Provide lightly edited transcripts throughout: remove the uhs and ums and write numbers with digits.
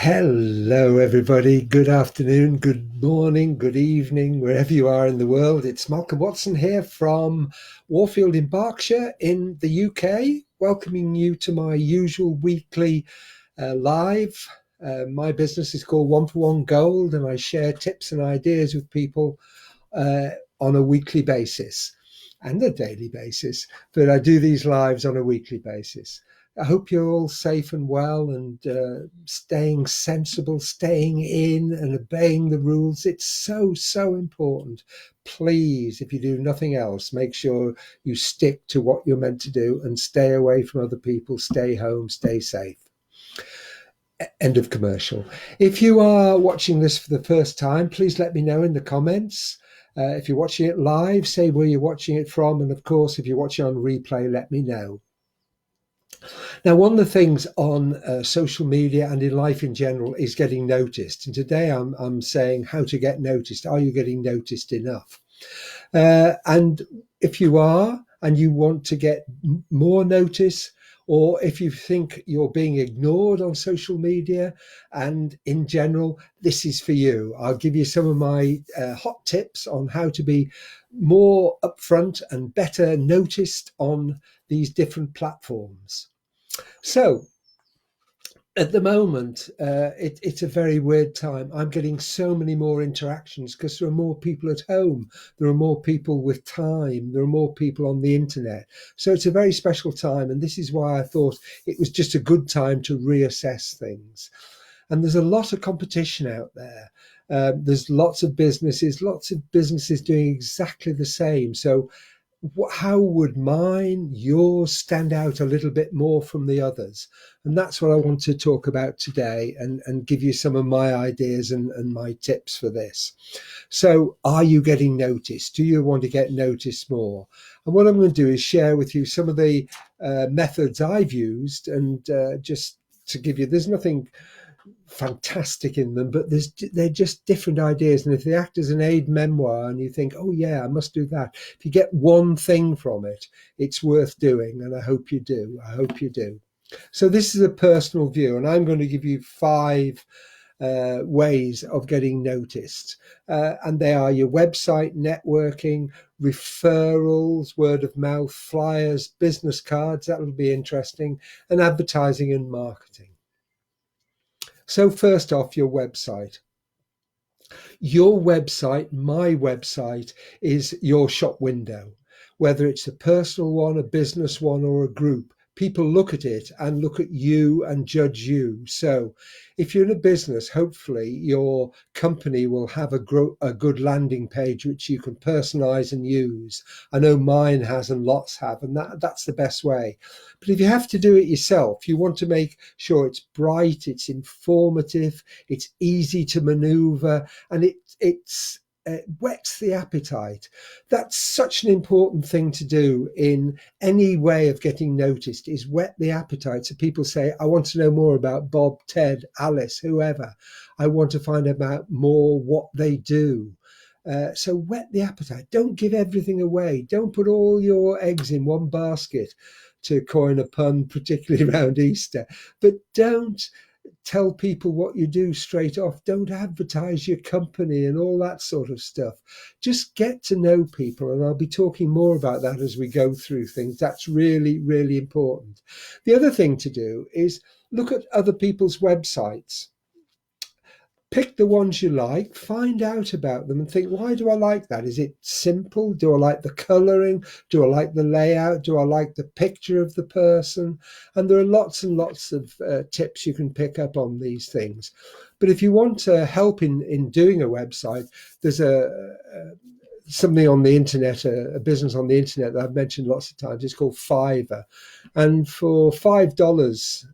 Hello, everybody. Good afternoon, good morning, good evening, wherever you are in the world. It's Malcolm Watson here from Warfield in Berkshire in the UK, welcoming you to my usual weekly live. My business is called One for One Gold, and I share tips and ideas with people uh, on a weekly basis and a daily basis, but I do these lives on a weekly basis. I hope you're all safe and well and staying sensible, staying in and obeying the rules. It's so important. Please, if you do nothing else, make sure you stick to what you're meant to do and stay away from other people, stay home, stay safe. End of commercial. If you are watching this for the first time, please let me know in the comments. If you're watching it live, say where you're watching it from. And of course, if you're watching on replay, let me know. Now, one of the things on social media and in life in general is getting noticed. And today I'm saying how to get noticed. Are you getting noticed enough? And if you are, and you want to get more notice, or if you think you're being ignored on social media and in general, this is for you. I'll give you some of my hot tips on how to be more upfront and better noticed on these different platforms. So, at the moment, it's a very weird time. I'm getting so many more interactions because there are more people at home. There are more people with time. There are more people on the internet. So it's a very special time. And this is why I thought it was just a good time to reassess things. And there's a lot of competition out there. There's lots of businesses doing exactly the same. So how would yours stand out a little bit more from the others? And that's what I want to talk about today and give you some of my ideas and my tips for this. So, are you getting noticed? Do you want to get noticed more? And what I'm going to do is share with you some of the methods I've used and just to give you, there's nothing fantastic in them, but they're just different ideas. And if they act as an aid memoir and you think, oh yeah, I must do that, if you get one thing from it, it's worth doing. And I hope you do. I hope you do. So this is a personal view, and I'm going to give you five ways of getting noticed. And they are your website, networking, referrals, word of mouth, flyers, business cards, that will be interesting, and advertising and marketing. So first off, your website. Your website, my website, is your shop window. Whether it's a personal one, a business one, or a group, people look at it and look at you and judge you. So if you're in a business, hopefully your company will have a good landing page which you can personalize and use. I know mine has and lots have, and that's the best way. But if you have to do it yourself, you want to make sure it's bright, it's informative, it's easy to maneuver, and it's whets the appetite. That's such an important thing to do in any way of getting noticed, is whet the appetite. So people say, I want to know more about Bob, Ted, Alice, whoever. I want to find out more what they do. So whet the appetite. Don't give everything away. Don't put all your eggs in one basket, to coin a pun, particularly around Easter. But don't tell people what you do straight off. Don't advertise your company and all that sort of stuff. Just get to know people. And I'll be talking more about that as we go through things. That's really, really important. The other thing to do is look at other people's websites. Pick the ones you like, find out about them and think, why do I like that? Is it simple? Do I like the colouring? Do I like the layout? Do I like the picture of the person? And there are lots and lots of tips you can pick up on these things. But if you want help in doing a website, there's something on the internet, a business on the internet that I've mentioned lots of times. It's called Fiverr. And for $5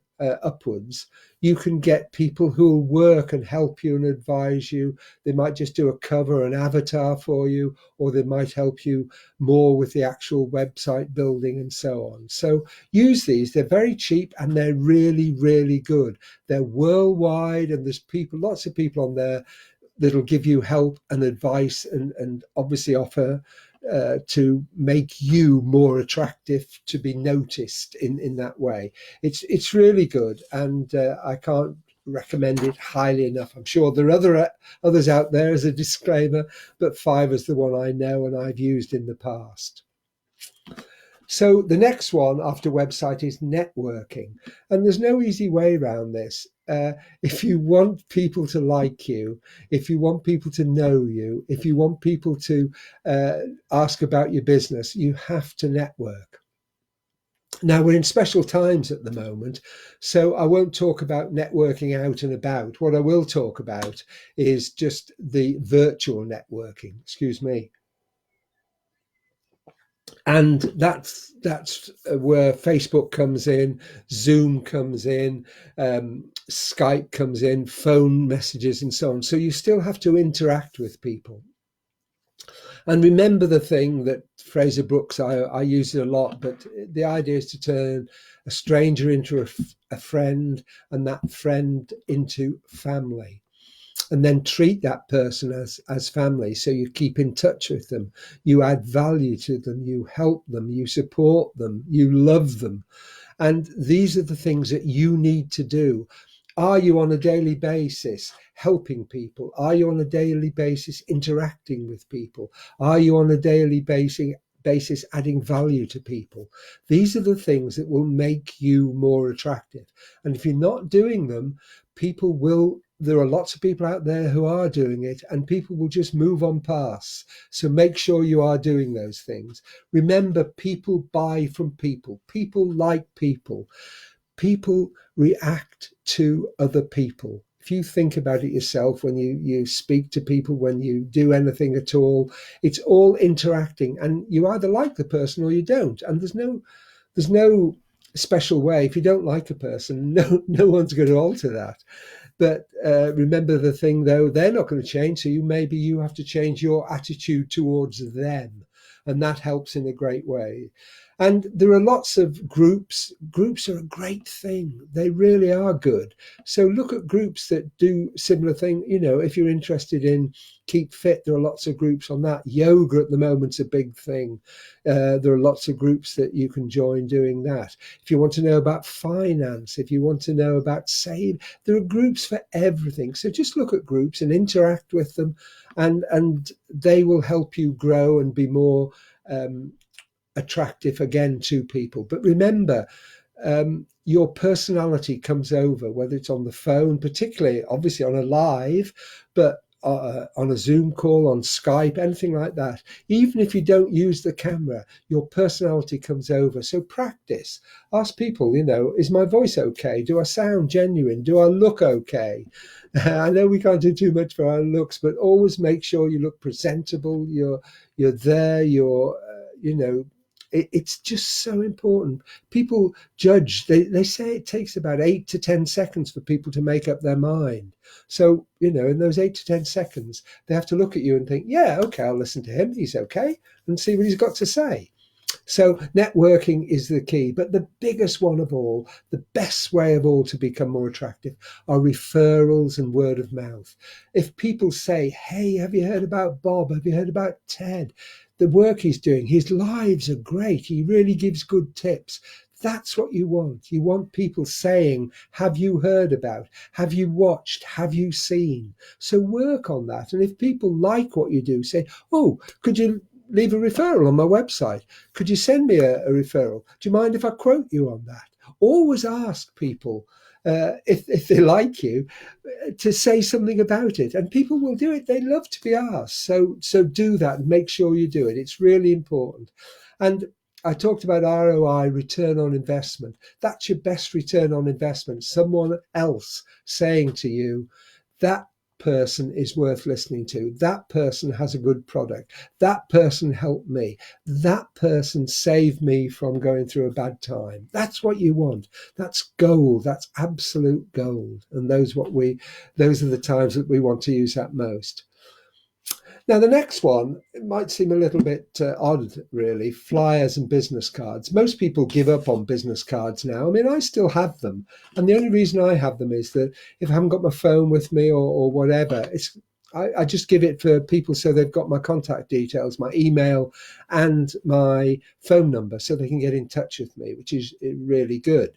upwards, you can get people who will work and help you and advise you. They might just do a cover, an avatar for you, or they might help you more with the actual website building and so on. So use these. They're very cheap and they're really, really good. They're worldwide, and there's lots of people on there that'll give you help and advice and obviously offer to make you more attractive to be noticed in that way. It's really good, and I can't recommend it highly enough. I'm sure there are others out there as a disclaimer, but Fiverr is the one I know and I've used in the past. So the next one after website is networking. And there's no easy way around this. If you want people to like you, if you want people to know you, if you want people to ask about your business, you have to network. Now, we're in special times at the moment, so I won't talk about networking out and about. What I will talk about is just the virtual networking, excuse me. And that's where Facebook comes in, Zoom comes in, Skype comes in, phone messages, and so on. So you still have to interact with people. And remember the thing that Fraser Brooks, I use it a lot, but the idea is to turn a stranger into a friend, and that friend into family, and then treat that person as family. So you keep in touch with them, you add value to them, you help them, you support them, you love them. And these are the things that you need to do. Are you on a daily basis helping people? Are you on a daily basis interacting with people? Are you on a daily basis adding value to people? These are the things that will make you more attractive. And if you're not doing them, people will. There are lots of people out there who are doing it, and people will just move on past. So make sure you are doing those things. Remember, people buy from people. People like people. People react to other people. If you think about it yourself, when you speak to people, when you do anything at all, it's all interacting, and you either like the person or you don't. And there's no special way. If you don't like a person, no one's going to alter that. But remember the thing, though, they're not going to change. So maybe you have to change your attitude towards them. And that helps in a great way. And there are lots of groups. Groups are a great thing. They really are good. So look at groups that do similar thing. You know, if you're interested in keep fit, there are lots of groups on that. Yoga at the moment's a big thing. There are lots of groups that you can join doing that. If you want to know about finance, if you want to know about save, there are groups for everything. So just look at groups and interact with them, and they will help you grow and be more attractive again to people. But remember, your personality comes over, whether it's on the phone, particularly obviously on a live, but on a Zoom call, on Skype, anything like that. Even if you don't use the camera, your personality comes over. So practice. Ask people, you know, is my voice okay? Do I sound genuine? Do I look okay? I know we can't do too much for our looks, but always make sure you look presentable. You're there. You know, it's just so important. People judge. They say it takes about 8 to 10 seconds for people to make up their mind. So, you know, in those 8 to 10 seconds, they have to look at you and think, yeah, okay, I'll listen to him. He's okay, and see what he's got to say. So networking is the key. But the biggest one of all, the best way of all to become more attractive are referrals and word of mouth. If people say, hey, have you heard about Bob? Have you heard about Ted? The work he's doing, his lives are great. He really gives good tips. That's what you want. You want people saying, have you heard about? Have you watched? Have you seen? So work on that. And if people like what you do, say, oh, could you leave a referral on my website? Could you send me a referral? Do you mind if I quote you on that? Always ask people, if they like you, to say something about it, and people will do it. They love to be asked. So do that and make sure you do it. It's really important. And I talked about ROI, return on investment. That's your best return on investment. Someone else saying to you, that person is worth listening to. That person has a good product. That person helped me. That person saved me from going through a bad time. That's what you want. That's gold. That's absolute gold. And those are the times that we want to use that most. Now, the next one, it might seem a little bit odd, really, flyers and business cards. Most people give up on business cards now. I mean, I still have them. And the only reason I have them is that if I haven't got my phone with me or whatever, I just give it for people so they've got my contact details, my email and my phone number so they can get in touch with me, which is really good.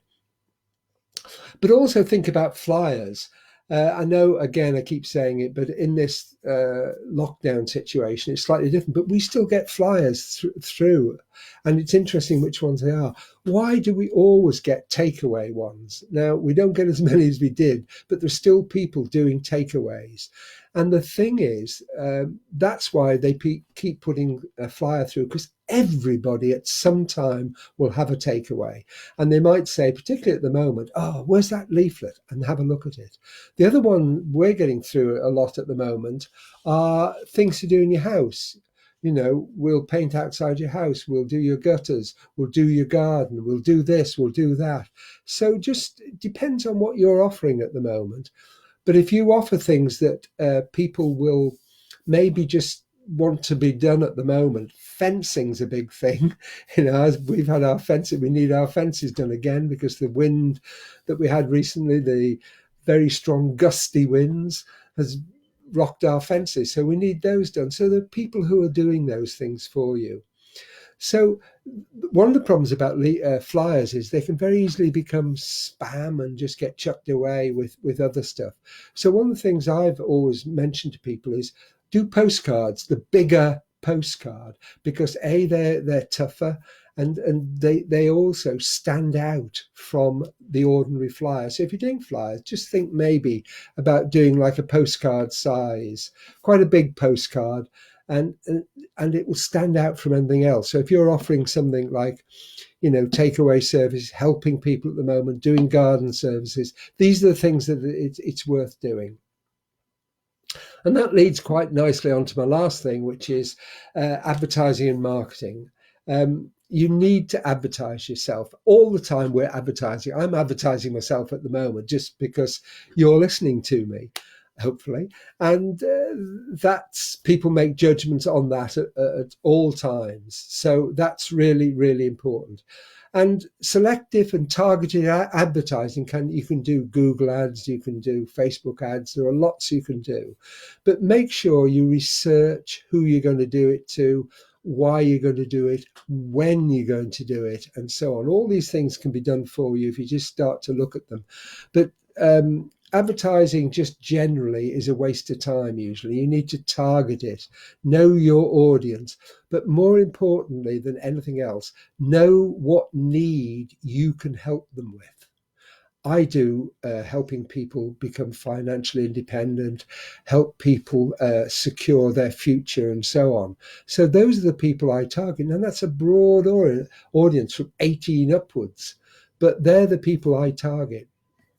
But also think about flyers. I know, again, I keep saying it, but in this lockdown situation, it's slightly different. But we still get flyers through, and it's interesting which ones they are. Why do we always get takeaway ones? Now, we don't get as many as we did, but there's still people doing takeaways. And the thing is, that's why they keep putting a flyer through, because everybody at some time will have a takeaway. And they might say, particularly at the moment, oh, where's that leaflet? And have a look at it. The other one we're getting through a lot at the moment are things to do in your house. You know, we'll paint outside your house, we'll do your gutters, we'll do your garden, we'll do this, we'll do that. So just depends on what you're offering at the moment. But if you offer things that people will maybe just want to be done at the moment, fencing's a big thing. You know, as we've had our fencing, we need our fences done again because the wind that we had recently, the very strong gusty winds, has rocked our fences. So we need those done. So there are people who are doing those things for you. So one of the problems about flyers is they can very easily become spam and just get chucked away with other stuff. So one of the things I've always mentioned to people is do postcards, the bigger postcard, because they're tougher, and they also stand out from the ordinary flyer. So if you're doing flyers, just think maybe about doing like a postcard size, quite a big postcard, and and it will stand out from anything else. So if you're offering something like, you know, takeaway services, helping people at the moment, doing garden services, these are the things that it's worth doing. And that leads quite nicely on to my last thing, which is advertising and marketing. You need to advertise yourself all the time. We're advertising. I'm advertising myself at the moment just because you're listening to me, hopefully. And that's people make judgments on that at all times. So that's really, really important. And selective and targeted advertising you can do Google ads, you can do Facebook ads. There are lots you can do, but make sure you research who you're going to do it to, why you're going to do it, when you're going to do it, and so on. All these things can be done for you if you just start to look at them. But advertising just generally is a waste of time. Usually you need to target it, know your audience, but more importantly than anything else, know what need you can help them with. I do helping people become financially independent, help people secure their future, and so on. So those are the people I target, and that's a broad audience from 18 upwards, but they're the people I target.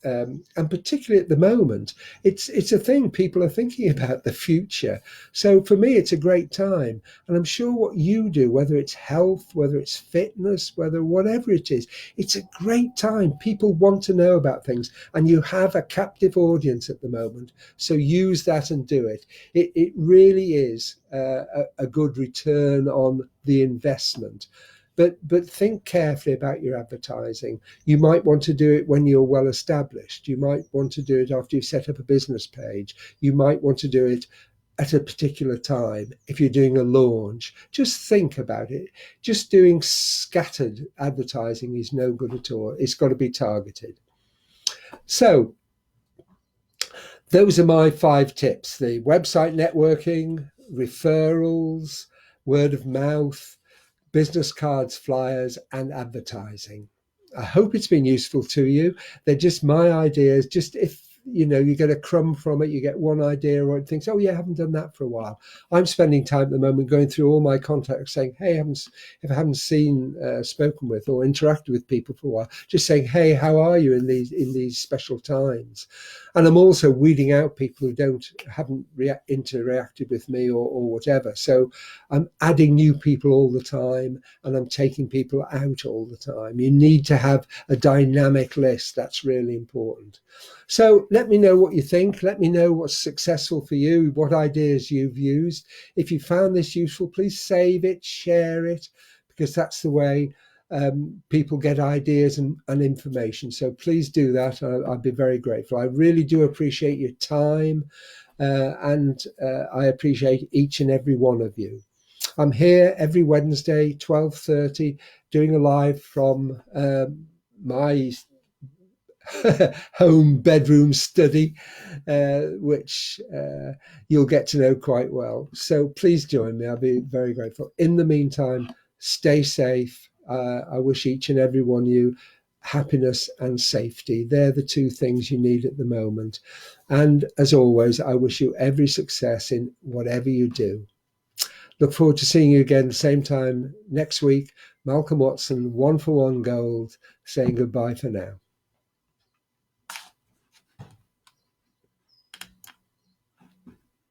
And particularly at the moment, it's a thing people are thinking about the future. So for me, it's a great time, and I'm sure what you do, whether it's health, whether it's fitness, whether whatever it is, it's a great time. People want to know about things, and you have a captive audience at the moment. So use that and do it. It really is a good return on the investment. But think carefully about your advertising. You might want to do it when you're well established. You might want to do it after you've set up a business page. You might want to do it at a particular time if you're doing a launch. Just think about it. Just doing scattered advertising is no good at all. It's got to be targeted. So those are my 5 tips: the website networking, referrals, word of mouth, business cards, flyers, and advertising. I hope it's been useful to you. They're just my ideas. Just if you get a crumb from it, you get one idea or it thinks, oh yeah, I haven't done that for a while. I'm spending time at the moment going through all my contacts saying, hey, if I haven't seen, spoken with or interacted with people for a while, just saying, hey, how are you in these special times? And I'm also weeding out people who haven't interacted with me or whatever. So I'm adding new people all the time, and I'm taking people out all the time. You need to have a dynamic list. That's really important. So let me know what you think. Let me know what's successful for you, what ideas you've used. If you found this useful, please save it, share it, because that's the way people get ideas and information. So please do that. I'd be very grateful. I really do appreciate your time, and I appreciate each and every one of you. I'm here every Wednesday, 12:30, doing a live from my home bedroom study, which you'll get to know quite well. So please join me. I'll be very grateful. In the meantime, stay safe. I wish each and every one of you happiness and safety. They're the two things you need at the moment. And as always, I wish you every success in whatever you do. Look forward to seeing you again same time next week. Malcolm Watson, 1 for 1 Gold, saying goodbye for now.